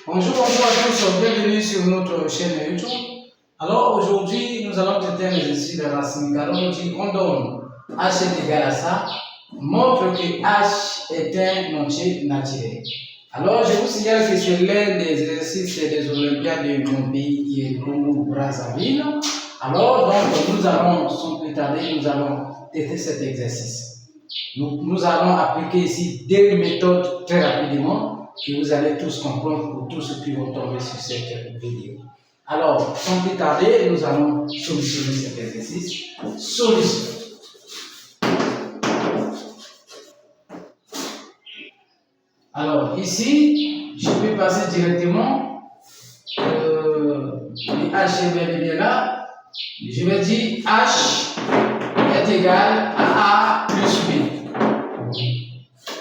Bonjour à tous, bienvenue sur notre chaîne YouTube. Alors aujourd'hui, nous allons traiter un exercice de racine carrée. On donne h est égal à ça, montre que h est un entier naturel. Alors je vous signale que c'est l'un des exercices des Olympiades de mon pays qui est Congo-Brazzaville. Alors donc nous allons, sans plus tarder, nous allons tester cet exercice. Nous allons appliquer ici deux méthodes très rapidement que vous allez tous comprendre pour tous ceux qui vont tomber sur cette vidéo. Alors, sans plus tarder, nous allons solutionner cet exercice. Solution. Alors, ici, je peux passer directement. Le h est bien là. Je vais dire h est égal à a plus b.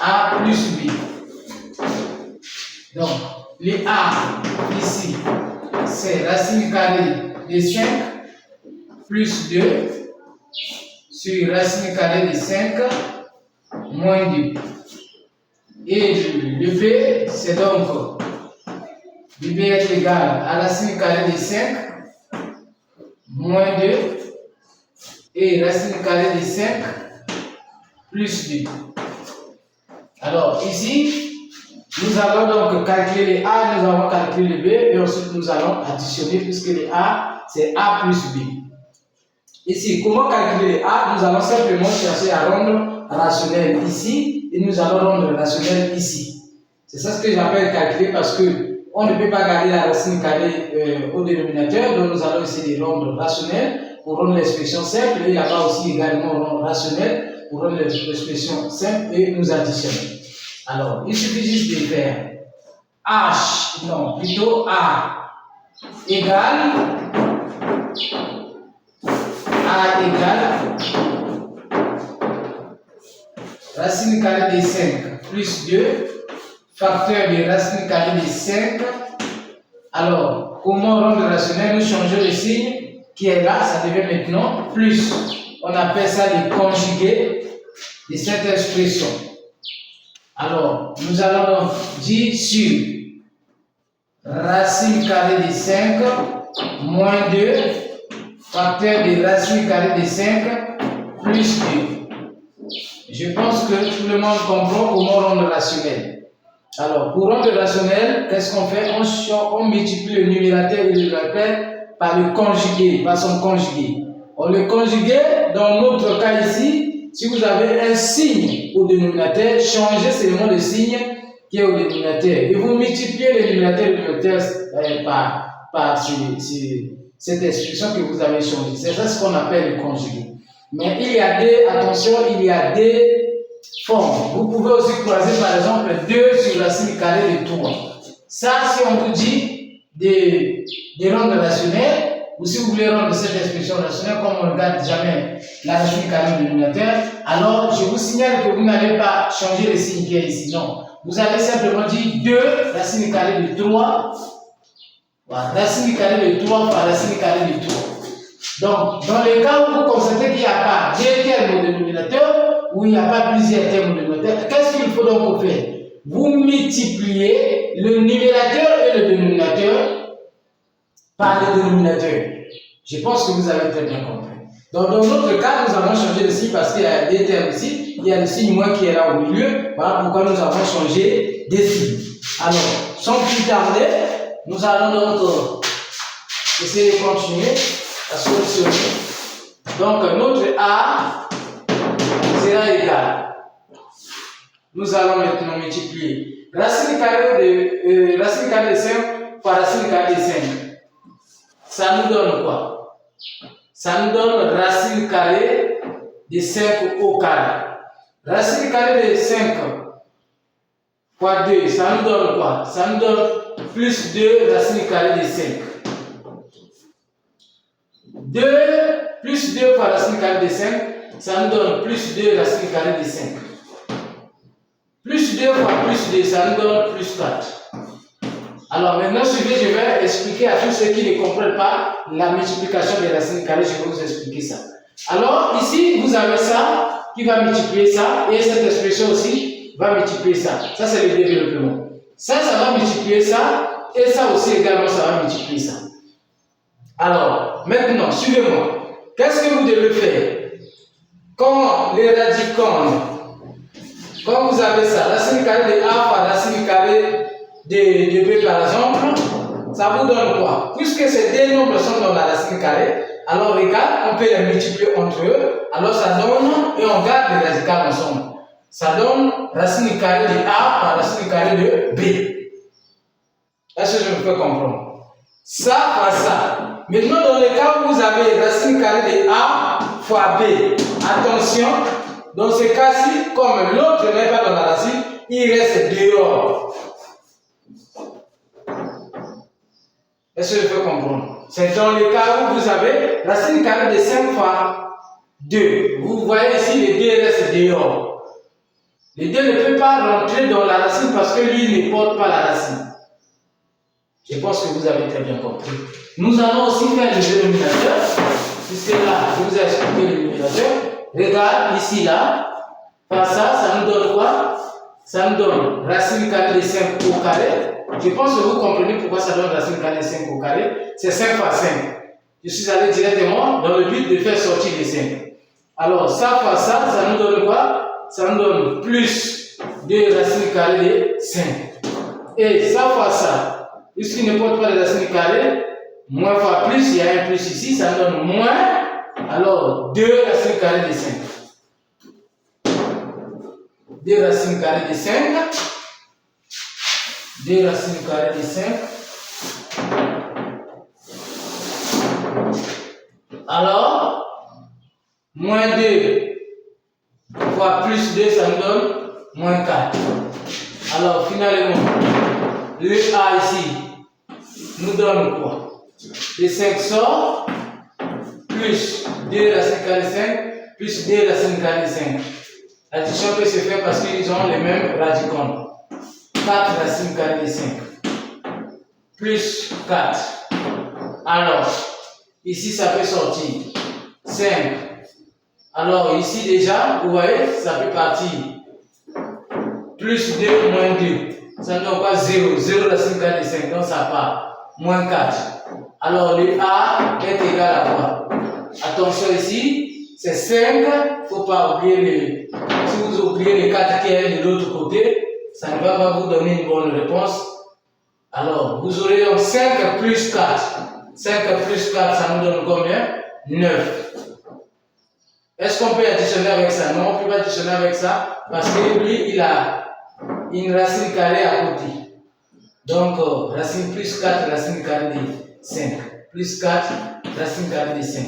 A plus b. Donc, le a ici, c'est racine carrée de 5 plus 2 sur racine carrée de 5 moins 2. Et le b, c'est donc le b est égal à racine carrée de 5 moins 2 et racine carrée de 5 plus 2. Alors ici, nous allons donc calculer le A, nous allons calculer le B et ensuite nous allons additionner puisque le A c'est A plus B. Ici, comment calculer le A? Nous allons simplement chercher à rendre rationnel ici et nous allons rendre rationnel ici. C'est ça ce que j'appelle calculer parce que on ne peut pas garder la racine carrée au dénominateur, donc nous allons essayer de rendre rationnel pour rendre l'expression simple et là-bas aussi également rendre rationnel pour rendre l'expression simple et nous additionner. Alors, il suffit juste de faire H, non, plutôt A égale racine carrée de 5 plus 2 facteur de racine carrée de 5. Alors, comment rendre rationnel? Nous changeons le signe qui est là, ça devient maintenant plus. On appelle ça le conjugué de cette expression. Alors, nous allons donc dire sur racine carrée de 5 moins 2 facteur de racine carrée de 5 plus 2. Je pense que tout le monde comprend comment rendre rationnel. Alors, pour rendre rationnel, qu'est-ce qu'on fait? On multiplie le numérateur et le dénominateur par le conjugué, par son conjugué. On le conjugué, dans notre cas ici, si vous avez un signe au dénominateur, changez seulement le signe qui est au dénominateur. Et vous multipliez le numérateur et le dénominateur par cette expression que vous avez changée. C'est ça ce qu'on appelle le conjugué. Mais il y a il y a des formes. Vous pouvez aussi croiser par exemple 2 sur racine carrée de 3. Ça, si on vous dit de rendre rationnel, ou si vous voulez rendre cette expression rationnelle, comme on ne regarde jamais la racine carrée du dénominateur, alors je vous signale que vous n'allez pas changer le signe qui est ici. Non. Vous allez simplement dire 2 racine carrée de 3. Voilà, racine carrée de 3 par racine carrée de 3. Donc, dans le cas où vous constatez qu'il n'y a pas deux termes au dénominateur, ou il n'y a pas plusieurs termes au dénominateur, qu'est-ce qu'il faut donc faire? Vous multipliez le numérateur et le dénominateur par le dénominateur. Je pense que vous avez très bien compris. Donc, dans notre cas, nous avons changé le signe parce qu'il y a des termes ici. Il y a le signe moins qui est là au milieu. Voilà pourquoi nous avons changé des signes. Alors, sans plus tarder, nous allons donc essayer de continuer à solutionner. Donc, notre A sera égal. Nous allons maintenant multiplier racine carrée de 5 par racine carrée de 5. Ça nous donne quoi? Ça nous donne racine carrée de 5 au carré. Racine carrée de 5 fois 2, ça nous donne quoi? Ça nous donne plus 2 racine carrée de 5. 2 plus 2 fois racine carrée de 5, ça nous donne plus 2 racine carrée de 5. Plus 2 fois plus 2, ça nous donne plus 4. Alors maintenant, je vais expliquer à tous ceux qui ne comprennent pas la multiplication des racines carrées, je vais vous expliquer ça. Alors ici, vous avez ça qui va multiplier ça, et cette expression aussi va multiplier ça. Ça, c'est le développement. Ça va multiplier ça, et ça aussi également, ça va multiplier ça. Alors, maintenant, suivez-moi. Qu'est-ce que vous devez faire? Quand les radicandes, quand vous avez ça, racine carrée de A fois racine carrée de B par exemple, ça vous donne quoi? Puisque ces deux nombres sont dans la racine carrée, alors regarde, on peut les multiplier entre eux, alors ça donne, et on garde les radicales ensemble. Ça donne racine carrée de A par racine carrée de B. Est-ce que je me fais comprendre? Ça par ça. Maintenant, dans le cas où vous avez racine carrée de A fois B, attention, dans ce cas-ci, comme l'autre n'est pas dans la racine, il reste dehors. Est-ce que je peux comprendre? C'est dans le cas où vous avez racine carrée de 5 fois 2. Vous voyez ici, les 2 restent dehors. Les 2 ne peuvent pas rentrer dans la racine parce que lui ne porte pas la racine. Je pense que vous avez très bien compris. Nous allons aussi faire le dénominateur, puisque là, je vous ai expliqué le dénominateur. Regarde ici, là, par ça, ça nous donne quoi? Ça nous donne racine carrée de 5 au carré. Je pense que vous comprenez pourquoi ça donne racine carrée de 5 au carré. C'est 5 fois 5. Je suis allé directement dans le but de faire sortir les 5. Alors, ça fois ça, ça nous donne quoi? Ça nous donne plus 2 racines carrées de 5. Et ça fois ça, puisqu'il ne porte pas de racine carrée, moins fois plus, il y a un plus ici, ça nous donne moins. Alors, 2 racines carrées de 5. 2 racines carrées de 5. 2 racines carrées de 5. Alors, moins 2 fois plus 2, ça nous donne moins 4. Alors, finalement, le A ici nous donne quoi? Les 5 sort, plus 2 racines carrées de 5, plus 2 racines carrées de 5. L'addition peut se faire parce qu'ils ont les mêmes radicandes. 4 racines carrées de 5. Plus 4. Alors, ici ça peut sortir 5. Alors, ici déjà, vous voyez, ça peut partir. Plus 2 moins 2. Ça nous donne quoi? 0. 0 racine carrée de 5. Donc ça part. Moins 4. Alors, le A est égal à quoi? Attention ici, c'est 5. Il ne faut pas oublier les. Si vous oubliez les 4 qui est de l'autre côté, ça ne va pas vous donner une bonne réponse. Alors, vous aurez donc 5 plus 4. 5 plus 4, ça nous donne combien? 9. Est-ce qu'on peut additionner avec ça? Non, on ne peut pas additionner avec ça parce que lui, il a une racine carrée à côté. Donc, racine plus 4, racine carrée de 5. Plus 4, racine carrée de 5.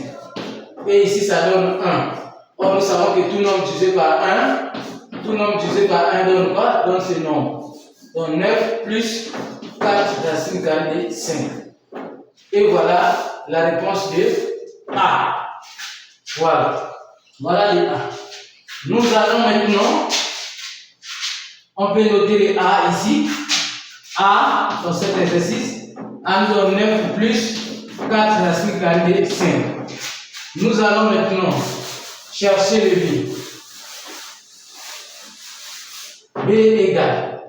Et ici, ça donne 1. Or, nous savons que tout nombre divisé par 1, tout nombre divisé par 1 donne quoi? Donne ce nombre. Donc, 9 plus 4 racine carrée de 5. Et voilà la réponse de A. Voilà. Voilà les A. Nous allons maintenant, on peut noter les A ici. A, dans cet exercice, A nous donne 9 plus 4 racine carrée de 5. Nous allons maintenant chercher le B. B égale.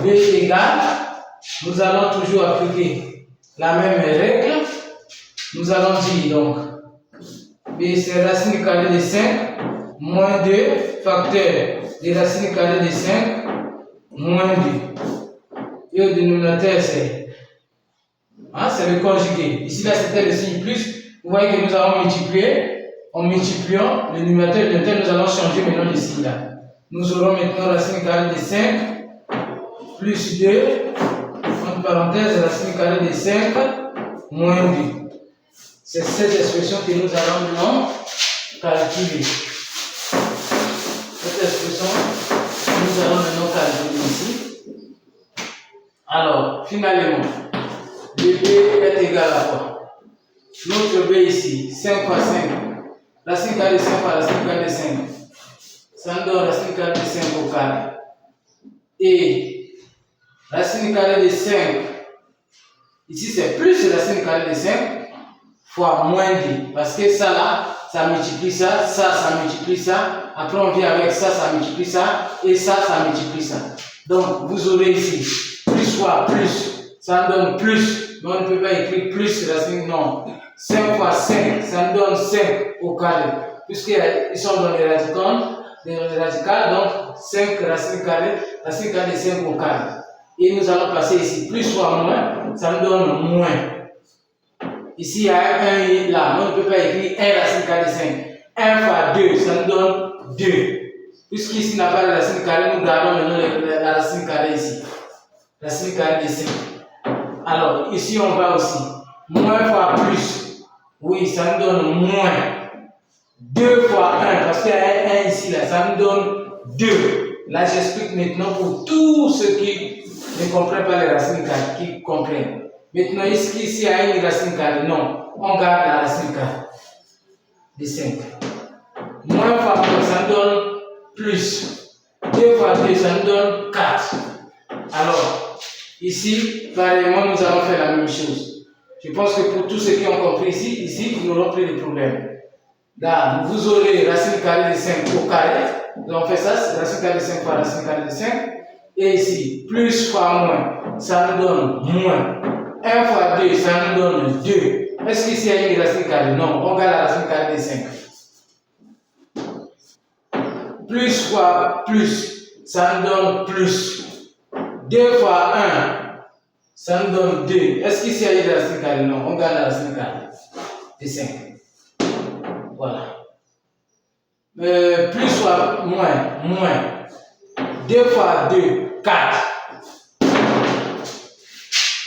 B égale. Nous allons toujours appliquer la même règle. Nous allons dire donc B c'est racine carrée de 5 moins 2 facteur de racine carrée de 5 moins 2. Et au dénominateur c'est le conjugué. Ici là c'était le signe plus. Vous voyez que nous allons multiplier. En multipliant le numérateur et le dénominateur, nous allons changer maintenant le signe là. Nous aurons maintenant racine carrée de 5 plus 2 entre parenthèses racine carrée de 5 moins 2. C'est cette expression que nous allons maintenant calculer. Cette expression, nous allons maintenant calculer ici. Alors, finalement, le B est égal à quoi? Notre B ici, 5 fois 5. Racine carrée de 5 fois racine carrée de 5. Ça nous donne racine carrée de 5 au carré. Et racine carrée de 5, ici c'est plus racine carrée de 5 fois moins 2. Parce que ça là, ça multiplie ça, ça multiplie ça. Après on vient avec ça, ça multiplie ça. Et ça multiplie ça. Donc, vous aurez ici plus fois plus, ça donne plus, mais on ne peut pas écrire plus racine, non. 5 fois 5, ça donne 5 au carré, puisqu'ils sont dans les radicales, donc 5 racine carrée de 5 au carré. Et nous allons passer ici, plus fois moins, ça nous donne moins. Ici, il y a un 1 là, on ne peut pas écrire 1 racine carrée de 5. 1 fois 2, ça nous donne 2. Puisqu'ici, il n'y a pas de racine carrée, nous gardons maintenant la racine carrée ici. Racine carrée de 5. Alors, ici, on va aussi. Moins fois plus. Oui, ça nous donne moins. 2 fois 1, parce qu'il y a un 1 ici, là, ça nous donne 2. Là, j'explique maintenant pour tous ceux qui ne comprennent pas les racines carrées, qui comprennent. Maintenant, ici, il y a une racine carrée. Non, on garde la racine carrée de 5. Moins fois moins, ça nous donne plus. 2 fois 2, ça nous donne 4. Alors, ici, pareillement, nous allons faire la même chose. Je pense que pour tous ceux qui ont compris ici, vous n'aurez plus de problème. Là, vous aurez racine carrée de 5 au carré. Donc, on fait ça, racine carrée de 5 fois racine carrée de 5. Et ici, plus fois moins, ça nous donne moins. 1 fois 2, ça nous donne 2. Est-ce qu'ici, il y a une racine carrée? Non, on garde la racine carrée de 5. Plus fois plus, ça nous donne plus. 2 fois 1, ça nous donne 2. Est-ce qu'ici, il y a une racine carrée? Non, on garde la racine carrée de 5. Voilà. Plus fois moins, moins. 2 fois 2, 4.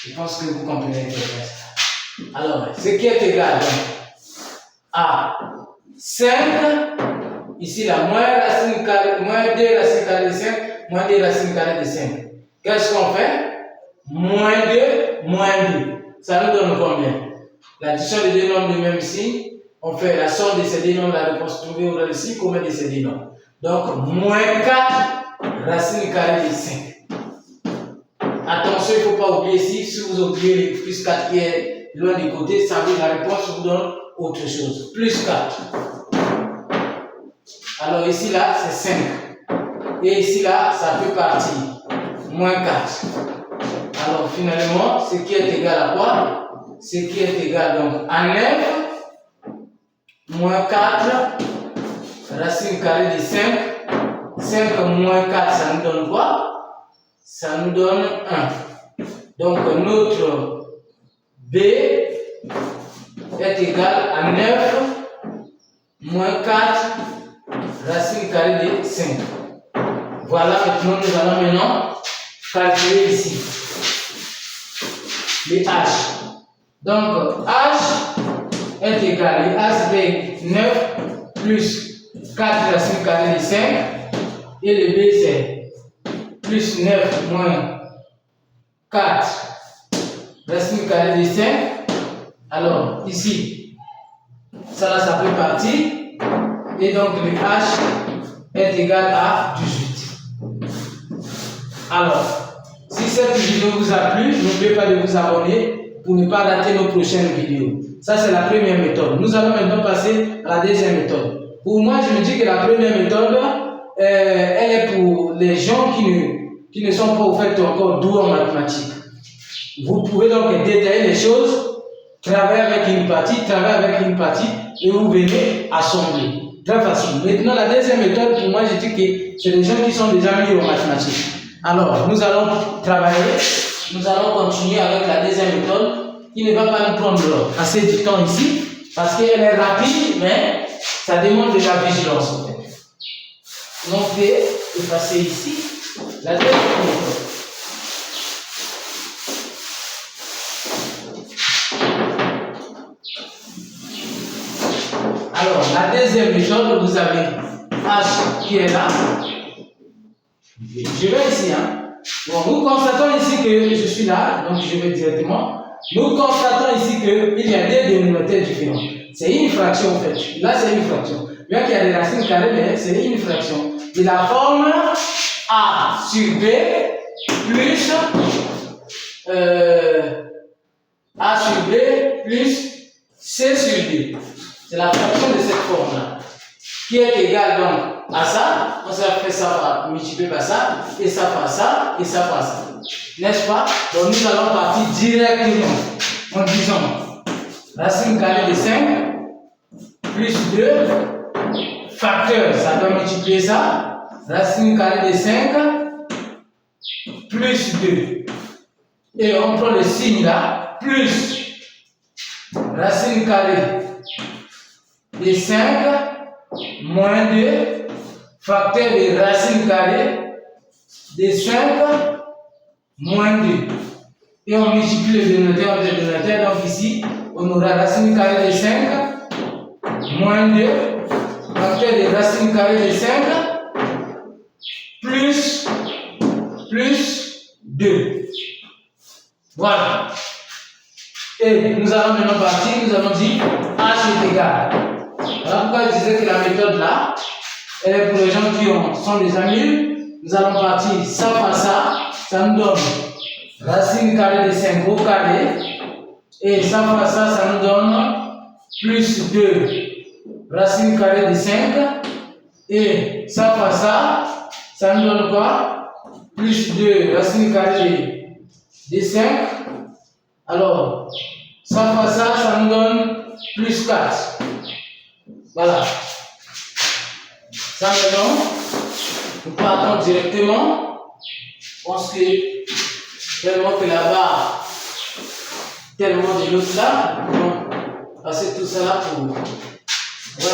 Je pense que vous comprenez ça. Alors, ce qui est égal donc, à 5, ici la moins racine carrée, moins 2 racine carrée de 5, moins 2 racine carrée de 5. Qu'est-ce qu'on fait? Moins 2, moins 2. Ça nous donne combien? L'addition des deux nombres du même signe. On fait la somme de ces deux nombres, la réponse trouvée au ici, combien de ces deux nombres? Donc, moins 4 racine carrée de 5. Attention, il ne faut pas oublier ici, si vous oubliez le plus 4 qui est loin du côté, ça veut dire la réponse vous donne autre chose. Plus 4. Alors ici, là, c'est 5. Et ici, là, ça peut partir. Moins 4. Alors, finalement, ce qui est égal à quoi? Ce qui est égal donc à 9. Moins 4, racine carrée de 5. 5 moins 4, ça nous donne quoi? Ça nous donne 1. Donc, notre B est égal à 9 moins 4, racine carrée de 5. Voilà, maintenant, nous allons maintenant calculer ici les H. Donc, H est égal à H de 9 plus 4 racine carrée de 5 et le B c'est plus 9 moins 4 racine carrée de 5. Alors ici, ça là ça peut partir et donc le H est égal à 18. Alors, si cette vidéo vous a plu, n'oubliez pas de vous abonner pour ne pas rater nos prochaines vidéos. Ça, c'est la première méthode. Nous allons maintenant passer à la deuxième méthode. Pour moi, je me dis que la première méthode, elle est pour les gens qui ne sont pas au fait encore doués en mathématiques. Vous pouvez donc détailler les choses, travailler avec une partie, et vous venez assembler. Très facile. Maintenant, la deuxième méthode, pour moi, je dis que c'est des gens qui sont déjà mis en mathématiques. Alors, nous allons travailler, nous allons continuer avec la deuxième méthode qui ne va pas nous prendre assez de temps ici parce qu'elle est rapide, mais ça demande de la vigilance en fait. Donc, je vais effacer ici la deuxième méthode. Alors, la deuxième méthode, vous avez H qui est là. Je vais ici, hein. Bon, nous constatons ici que je suis là, donc je vais directement. Nous constatons ici qu'il y a deux dénominateurs différents. C'est une fraction en fait. Là, c'est une fraction. Bien qu'il y a des racines carrées, mais c'est une fraction. De la forme A sur B plus A sur B plus C sur D. C'est la fraction de cette forme-là. Qui est égale donc à ça, on s'est fait ça multiplier par ça, et ça par ça, et ça par ça. N'est-ce pas? Donc nous allons partir directement en disant racine carrée de 5 plus 2 facteur, ça doit multiplier ça. Racine carrée de 5 plus 2. Et on prend le signe là, plus racine carrée de 5 moins 2 facteur de racine carrée de 5 moins 2. Et on multiplie le dénominateur entre le dénominateur. Donc ici, on aura racine carrée de 5 moins 2 facteur de racine carrée de 5 plus 2. Voilà. Et nous allons maintenant partir, nous allons dire H est égal. Voilà pourquoi je disais que la méthode là, elle est pour les gens qui sont des amis. Nous allons partir ça par ça, ça nous donne racine carrée de 5 au carré. Et ça par ça, ça nous donne plus 2 racine carrée de 5. Et ça par ça, ça nous donne quoi? Plus 2 racine carrée de 5. Alors, ça par ça, ça nous donne plus 4. Voilà. Ça maintenant, nous partons directement. Je pense que tellement que là-bas, tellement de l'autre là, nous allons passer tout ça là pour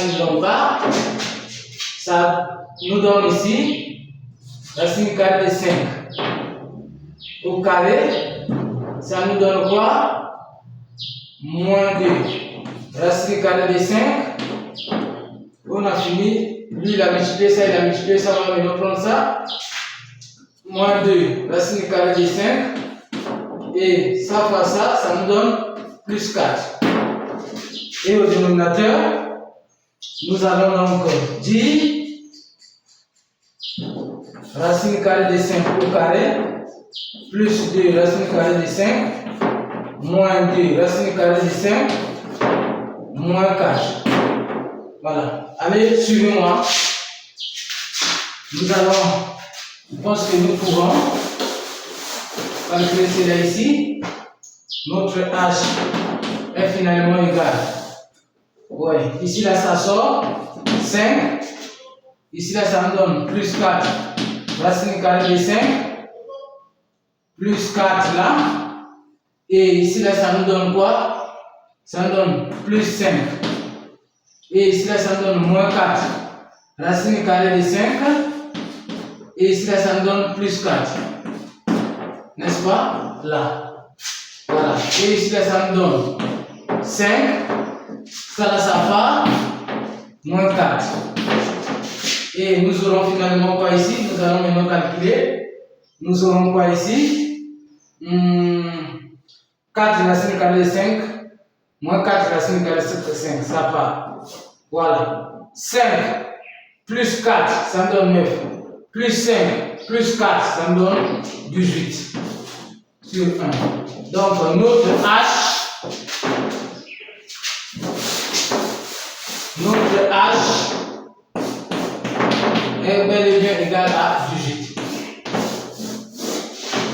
une lombard. Ça nous donne ici racine carrée de 5 au carré. Ça nous donne quoi? Moins 2 racine carrée de 5. On a fini. Lui, il a multiplié ça, on va maintenant prendre ça. Moins 2 racine carrée de 5. Et ça fois ça, ça nous donne plus 4. Et au dénominateur, nous allons donc dire racine carrée de 5 au carré plus 2 racine carrée de 5 moins 2 racine carrée de 5 moins 4. Voilà. Allez, suivez-moi. Nous allons, je pense que nous pouvons calculer cela ici. Notre H est finalement égal. Ouais. Ici, là, ça sort 5. Ici, là, ça nous donne plus 4 racine carrée de 5. Plus 4 là. Et ici, là, ça nous donne quoi? Ça nous donne plus 5. Et ici, là, ça nous donne moins 4 racine carrée de 5. Et ici, là, ça nous donne plus 4. N'est-ce pas? Là. Voilà. Et ici, là, ça nous donne 5. Ça, là, ça part. Moins 4. Et nous aurons finalement quoi ici? Nous allons maintenant calculer. Nous aurons quoi ici? 4 racine carrée de 5. Moins 4 racine carrée de 5. Ça part. Voilà. 5 plus 4, ça me donne 9. Plus 5 plus 4, ça me donne 18. Sur 1. Donc, notre H est bel et bien égal à 18.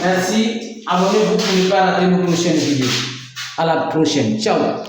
Merci. Abonnez-vous pour ne pas rater nos prochaines vidéos. À la prochaine. Ciao.